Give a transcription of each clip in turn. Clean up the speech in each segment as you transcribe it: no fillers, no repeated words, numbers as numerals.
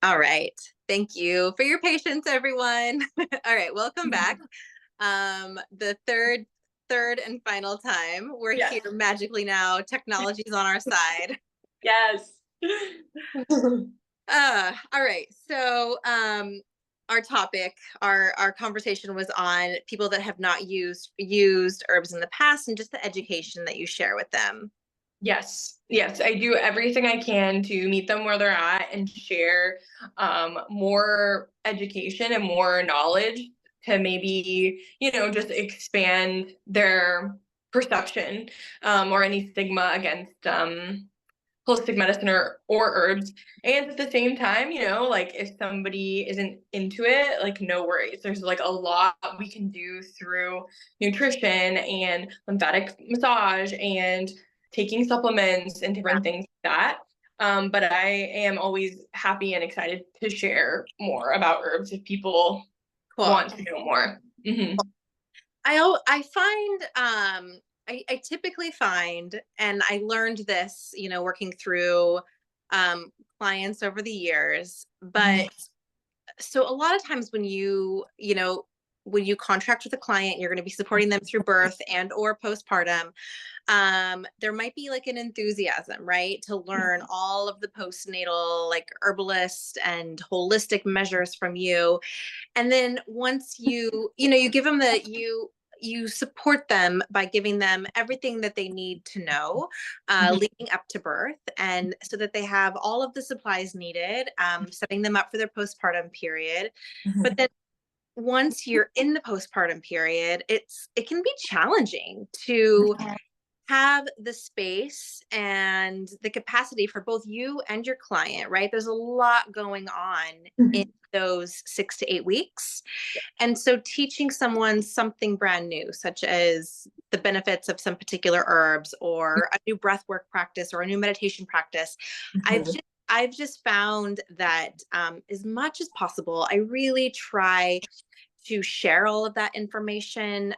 All right. Thank you for your patience, everyone. All right, welcome back. The third and final time. We're Yes. here magically now. Technology's on our side. Yes. All right. So, our topic, our conversation was on people that have not used herbs in the past and just the education that you share with them. Yes. Yes. I do everything I can to meet them where they're at and share more education and more knowledge to maybe, just expand their perception or any stigma against holistic medicine or herbs. And at the same time, like if somebody isn't into it, like no worries. There's like a lot we can do through nutrition and lymphatic massage and taking supplements and Yeah. different things like that. But I am always happy and excited to share more about herbs if people Cool. want to know more. Mm-hmm. I find I typically find, and I learned this, working through um clients over the years, but so a lot of times when when you contract with a client, you're going to be supporting them through birth and or postpartum. There might be like an enthusiasm, right, to learn all of the postnatal like herbalist and holistic measures from you. And then once you give them you support them by giving them everything that they need to know leading up to birth, and so that they have all of the supplies needed, setting them up for their postpartum period. But then once you're in the postpartum period, it can be challenging to have the space and the capacity for both you and your client, right? There's a lot going on in those 6 to 8 weeks. And so teaching someone something brand new, such as the benefits of some particular herbs or a new breathwork practice or a new meditation practice, I've just found that as much as possible, I really try to share all of that information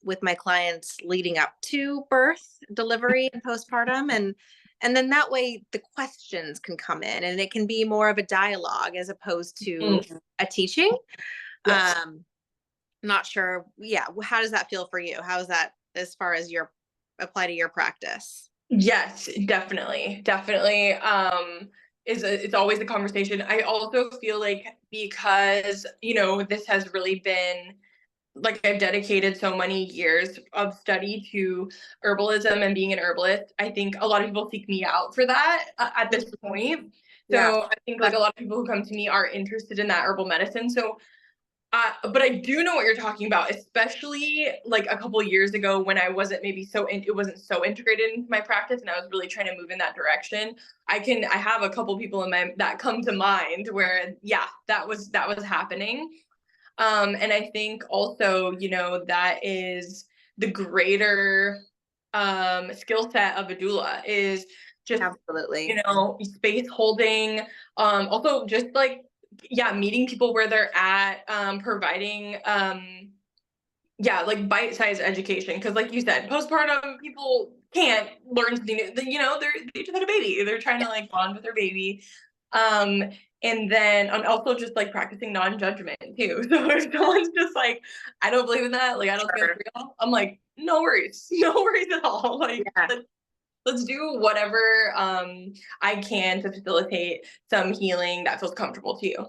with my clients leading up to birth, delivery, and postpartum, and then that way the questions can come in, and it can be more of a dialogue as opposed to a teaching. Yes. Not sure. Yeah, how does that feel for you? How is that as far as your apply to your practice? Yes, definitely. Definitely. It's always a conversation. I also feel like because, this has really been like I've dedicated so many years of study to herbalism and being an herbalist. I think a lot of people seek me out for that at this point. Yeah. So I think like a lot of people who come to me are interested in that herbal medicine. So but I do know what you're talking about, especially like a couple years ago when I wasn't maybe it wasn't so integrated into my practice, and I was really trying to move in that direction. I have a couple people in my that come to mind where yeah, that was happening. And I think also, that is the greater skill set of a doula is just, Absolutely. space holding, also just like yeah, meeting people where they're at, providing yeah, like bite-sized education. Because like you said, postpartum people can't learn something new. They just had a baby. They're trying to like bond with their baby. Um, and then I'm also just like practicing non-judgment too. So if someone's just like, I don't believe in that, like I don't think Sure. it's real, I'm like, no worries, no worries at all. Like Yeah. let's do whatever I can to facilitate some healing that feels comfortable to you.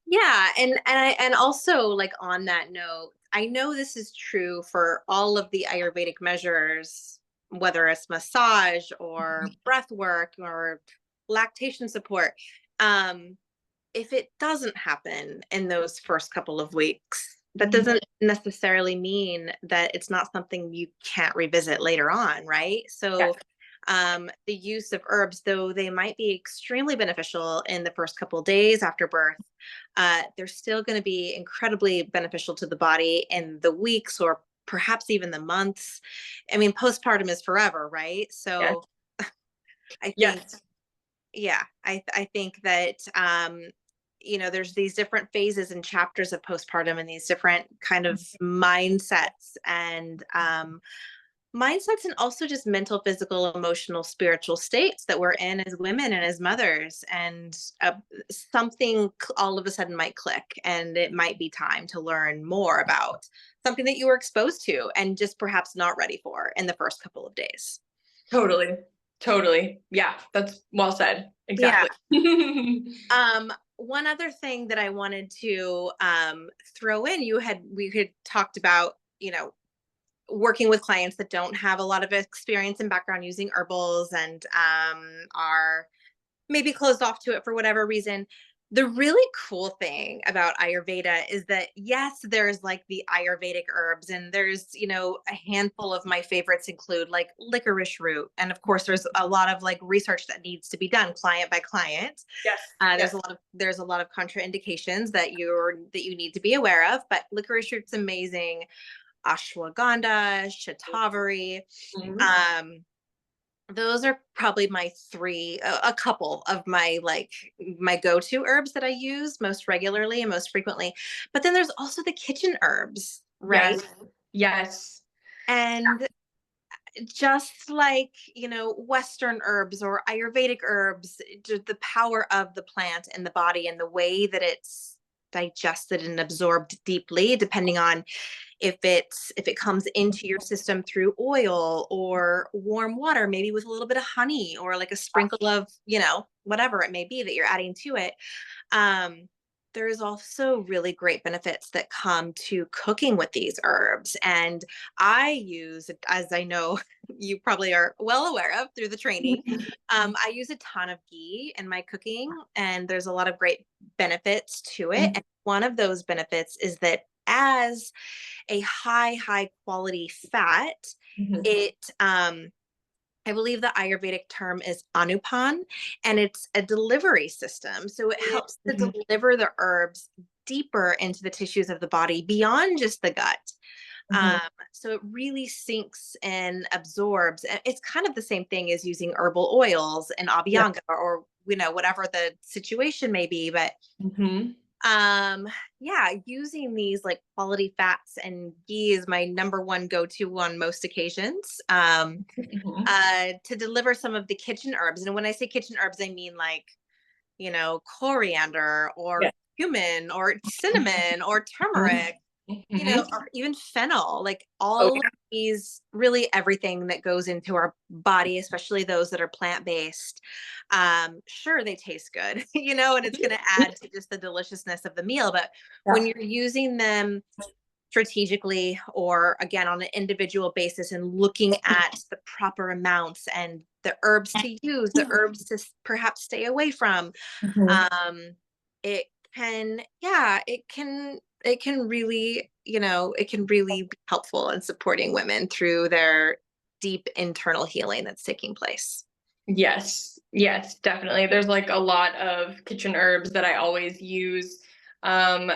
Yeah, and also like on that note, I know this is true for all of the Ayurvedic measures, whether it's massage or breath work or lactation support. Um, if it doesn't happen in those first couple of weeks, that doesn't necessarily mean that it's not something you can't revisit later on, right? Yes. So the use of herbs, though they might be extremely beneficial in the first couple of days after birth, they're still going to be incredibly beneficial to the body in the weeks or perhaps even the months. I mean, postpartum is forever, right? Yes. So I think, Yes. yeah, I think that there's these different phases and chapters of postpartum and these different kind of mindsets and Mindsets and also just mental, physical, emotional, spiritual states that we're in as women and as mothers. And something all of a sudden might click, and it might be time to learn more about something that you were exposed to and just perhaps not ready for in the first couple of days. Totally. Totally. Yeah, that's well said. Yeah. Exactly. One other thing that I wanted to throw in, we had talked about, working with clients that don't have a lot of experience and background using herbals and are maybe closed off to it for whatever reason. The really cool thing about Ayurveda is that, yes, there's like the Ayurvedic herbs, and there's, a handful of my favorites include like licorice root. And of course, there's a lot of like research that needs to be done client by client. Yes. There's Yes. a lot of contraindications that you need to be aware of, but licorice root's amazing. Ashwagandha, shatavari. Mhm. Um, those are probably my three, a couple of my my go-to herbs that I use most regularly and most frequently. But then there's also the kitchen herbs, right? Yes. Yes. And just like, Western herbs or Ayurvedic herbs, just the power of the plant and the body and the way that it's digested and absorbed deeply, depending on if it comes into your system through oil or warm water, maybe with a little bit of honey or like a sprinkle of, whatever it may be that you're adding to it. um there's also really great benefits that come to cooking with these herbs. And I use, as I know you probably are well aware of through the training, I use a ton of ghee in my cooking, and there's a lot of great benefits to it. And one of those benefits is that as a high quality fat, Mhm. it I believe the Ayurvedic term is anupan, and it's a delivery system. So it helps to Mhm. deliver the herbs deeper into the tissues of the body beyond just the gut. Um, Mhm. so it really sinks and absorbs. It's kind of the same thing as using herbal oils and Yeah. abhyanga, or whatever the situation may be. But Mhm. um yeah, using these like quality fats, and ghee is my number one go-to on most occasions, Mhm. to deliver some of the kitchen herbs. And when I say kitchen herbs, I mean like, coriander or Yeah. cumin or cinnamon or Mhm. turmeric, Mhm. or even fennel, like Oh, all of yeah. these, really everything that goes into our body, especially those that are plant-based. Sure, they taste good, and it's going to add to just the deliciousness of the meal. But Yeah. when you're using them strategically, or again on an individual basis, and looking at the proper amounts and the herbs to use, the herbs to perhaps stay away from, Mhm. um it can, yeah, it can really, it can really be helpful in supporting women through their deep internal healing that's taking place. Yes. Yes, definitely. There's like a lot of kitchen herbs that I always use. Um,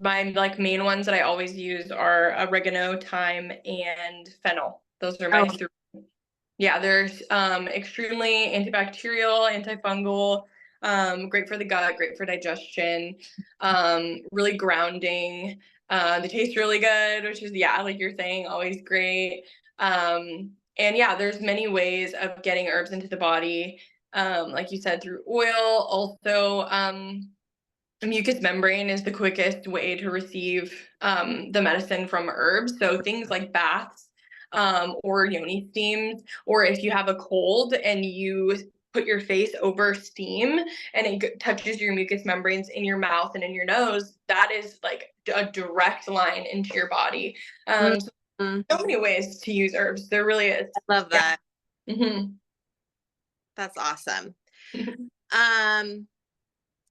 my like main ones that I always use are oregano, thyme, and fennel. Those are my Oh. three. Yeah, they're extremely antibacterial, antifungal, great for the gut, great for digestion, really grounding. They taste really good, which is, yeah, like you're saying, always great. And yeah, there's many ways of getting herbs into the body. Like you said, through oil. Also, the mucous membrane is the quickest way to receive the medicine from herbs. So things like baths, or yoni steams, or if you have a cold and you put your face over steam and it touches your mucous membranes in your mouth and in your nose, that is like a direct line into your body. So, Mhm. so many ways to use herbs. There really is. I love Yeah. that. Hmm. That's awesome. um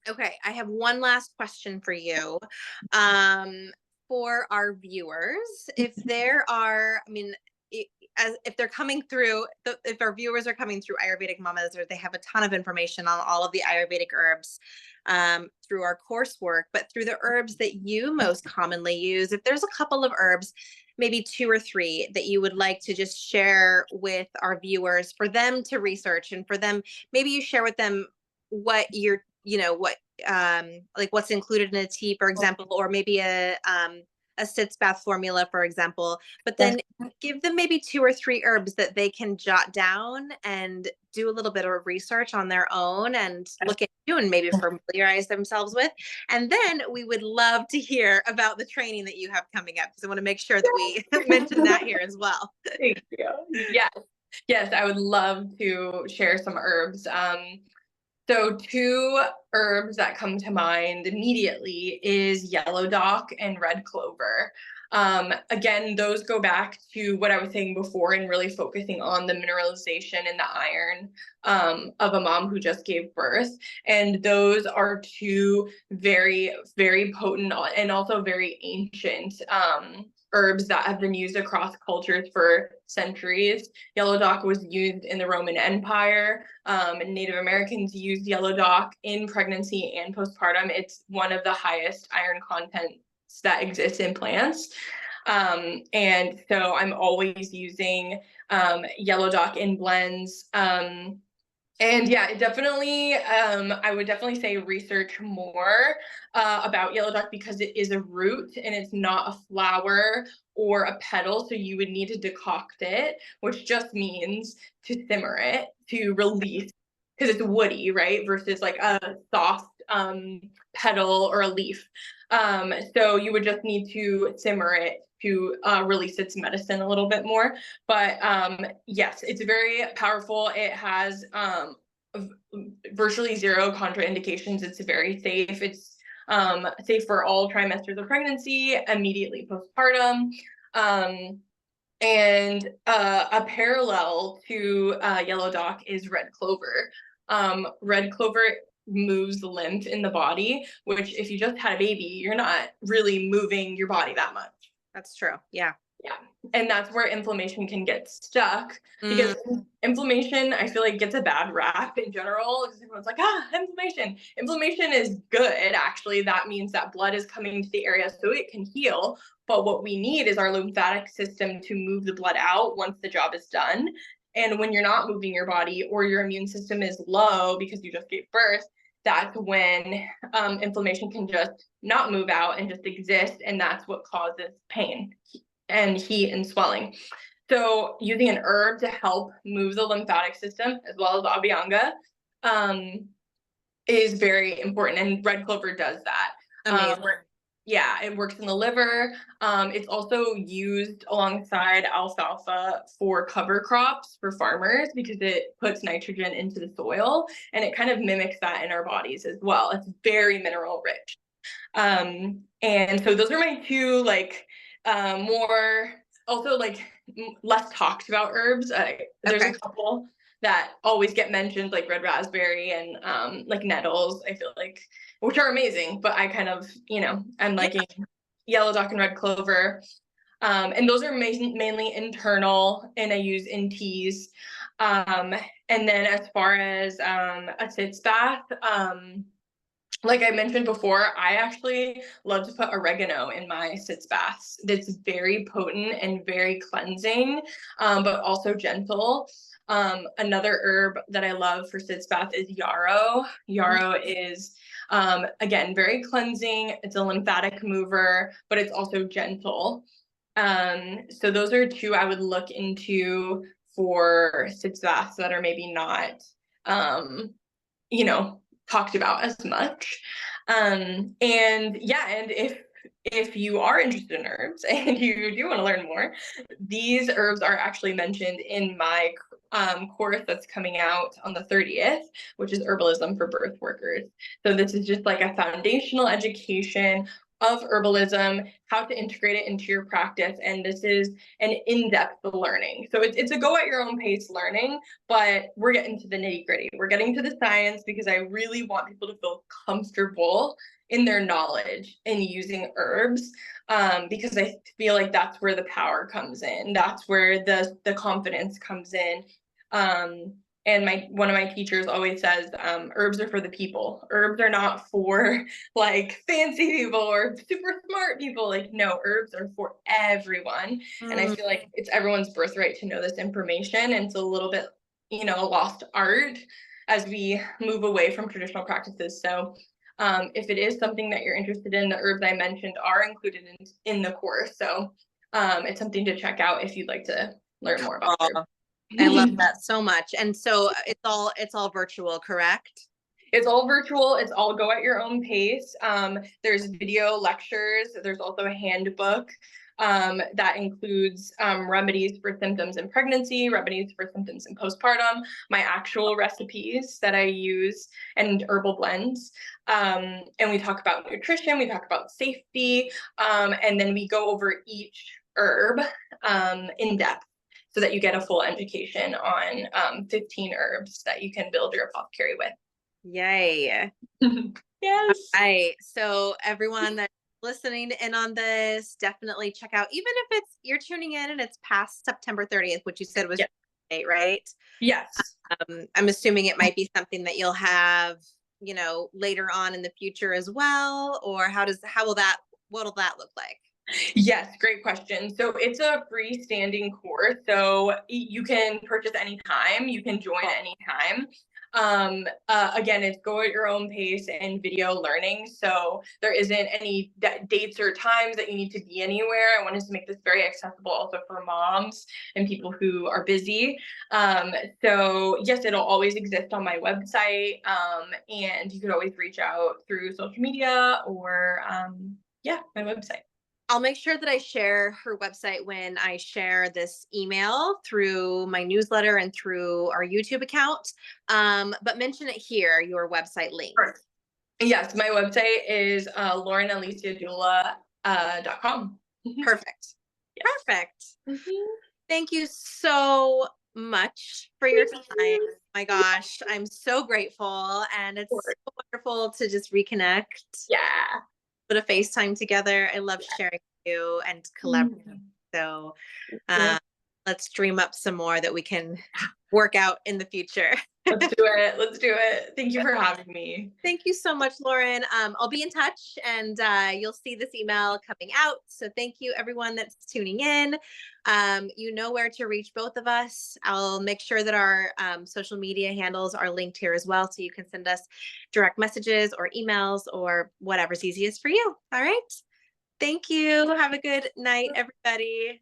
Okay, I have one last question for you. Um, for our viewers, if there are, I mean, as if they're coming through, if our viewers are coming through Ayurvedic Mamas, or they have a ton of information on all of the Ayurvedic herbs through our coursework, but through the herbs that you most commonly use, if there's a couple of herbs, maybe two or three, that you would like to just share with our viewers for them to research, and for them, maybe you share with them what you're, what like what's included in a tea, for example, or maybe a sitz bath formula, for example, but Yes. then give them maybe 2 or 3 herbs that they can jot down and do a little bit of research on their own and look into and maybe familiarize themselves with. And then we would love to hear about the training that you have coming up, because I want to make sure that we mention that here as well. Thank you. Yes. Yes, I would love to share some herbs. So 2 herbs that come to mind immediately is yellow dock and red clover. Again, those go back to what I was saying before and really focusing on the mineralization and the iron of a mom who just gave birth. And those are 2 very, very potent and also very ancient herbs that have been used across cultures for centuries. Yellow dock was used in the Roman Empire. And Native Americans used yellow dock in pregnancy and postpartum. It's one of the highest iron contents that exists in plants. And so I'm always using yellow dock in blends. And yeah, it definitely, I would definitely say research more about yellow dock, because it is a root and it's not a flower or a petal. So you would need to decoct it, which just means to simmer it, to release, because it's woody, right? Versus like a soft petal or a leaf. So you would just need to simmer it to release its medicine a little bit more. But yes, it's very powerful. It has virtually 0 contraindications. It's very safe. It's safe for all trimesters of pregnancy, immediately postpartum. And a parallel to yellow dock is red clover. Red clover moves the lymph in the body, which if you just had a baby, you're not really moving your body that much. That's true. Yeah. Yeah. And that's where inflammation can get stuck, because inflammation, I feel like, gets a bad rap in general, because everyone's like, inflammation. Inflammation is good, actually. That means that blood is coming to the area so it can heal. But what we need is our lymphatic system to move the blood out once the job is done. And when you're not moving your body, or your immune system is low because you just gave birth, that's when inflammation can just not move out and just exist. And that's what causes pain and heat and swelling. So using an herb to help move the lymphatic system, as well as abhyanga, is very important. And red clover does that. Amazing. Yeah, it works in the liver. It's also used alongside alfalfa for cover crops for farmers, because it puts nitrogen into the soil, and it kind of mimics that in our bodies as well. It's very mineral rich. And so those are my 2, like, more also like less talked about herbs. There's a couple that always get mentioned, like red raspberry and like nettles, I feel like, which are amazing, but I kind of, I'm liking yellow dock and red clover. And those are mainly internal, and I use in teas. And then as far as a sitz bath, like I mentioned before, I actually love to put oregano in my sitz baths. That's very potent and very cleansing, but also gentle. Another herb that I love for sitz bath is yarrow. Yarrow is, again, very cleansing. It's a lymphatic mover, but it's also gentle. So those are 2 I would look into for sitz baths that are maybe not, talked about as much. And yeah, and if you are interested in herbs and you do want to learn more, these herbs are actually mentioned in my course that's coming out on the 30th, which is Herbalism for Birth Workers. So this is just like a foundational education of herbalism, how to integrate it into your practice. And this is an in-depth learning. So it's a go at your own pace learning, but we're getting to the nitty-gritty. We're getting to the science, because I really want people to feel comfortable in their knowledge in using herbs, because I feel like that's where the power comes in. That's where the confidence comes in. And one of my teachers always says, herbs are for the people. Herbs are not for like fancy people or super smart people. Like, no, herbs are for everyone. And I feel like it's everyone's birthright to know this information. And it's a little bit, a lost art as we move away from traditional practices. So If it is something that you're interested in, the herbs I mentioned are included in the course. So it's something to check out if you'd like to learn more about Oh, herbs. I love that so much. And so it's all virtual, correct? It's all virtual. It's all go at your own pace. There's video lectures. There's also a handbook that includes remedies for symptoms in pregnancy, remedies for symptoms in postpartum, my actual recipes that I use, and herbal blends. And we talk about nutrition, we talk about safety, and then we go over each herb in depth so that you get a full education on 15 herbs that you can build your apothecary with. Yay. Yes. All right. So everyone that's listening in on this, definitely check out, even if you're tuning in and it's past September 30th, which you said was Yeah. date, right? Yes. I'm assuming it might be something that you'll have, later on in the future as well, or what'll that look like? Yes, great question. So it's a freestanding course, so you can purchase anytime. You can join anytime. Again, it's go at your own pace and video learning. So there isn't any dates or times that you need to be anywhere. I wanted to make this very accessible also for moms and people who are busy. So yes, it'll always exist on my website. And you could always reach out through social media or my website. I'll make sure that I share her website when I share this email through my newsletter and through our YouTube account. But mention it here, your website link. Sure. Yes, my website is Lauren Alicia Doula.com. Perfect. Yes. Perfect. Mm-hmm. Thank you so much for your time. My gosh, I'm so grateful. And it's so wonderful to just reconnect. Yeah. Put a FaceTime together. I love sharing with you and collaborating. So let's dream up some more that we can work out in the future. Let's do it. Let's do it. Thank you for having me. Thank you so much, Lauren. I'll be in touch and you'll see this email coming out. So thank you everyone that's tuning in. You know where to reach both of us. I'll make sure that our social media handles are linked here as well. So you can send us direct messages or emails or whatever's easiest for you. All right. Thank you. Have a good night, everybody.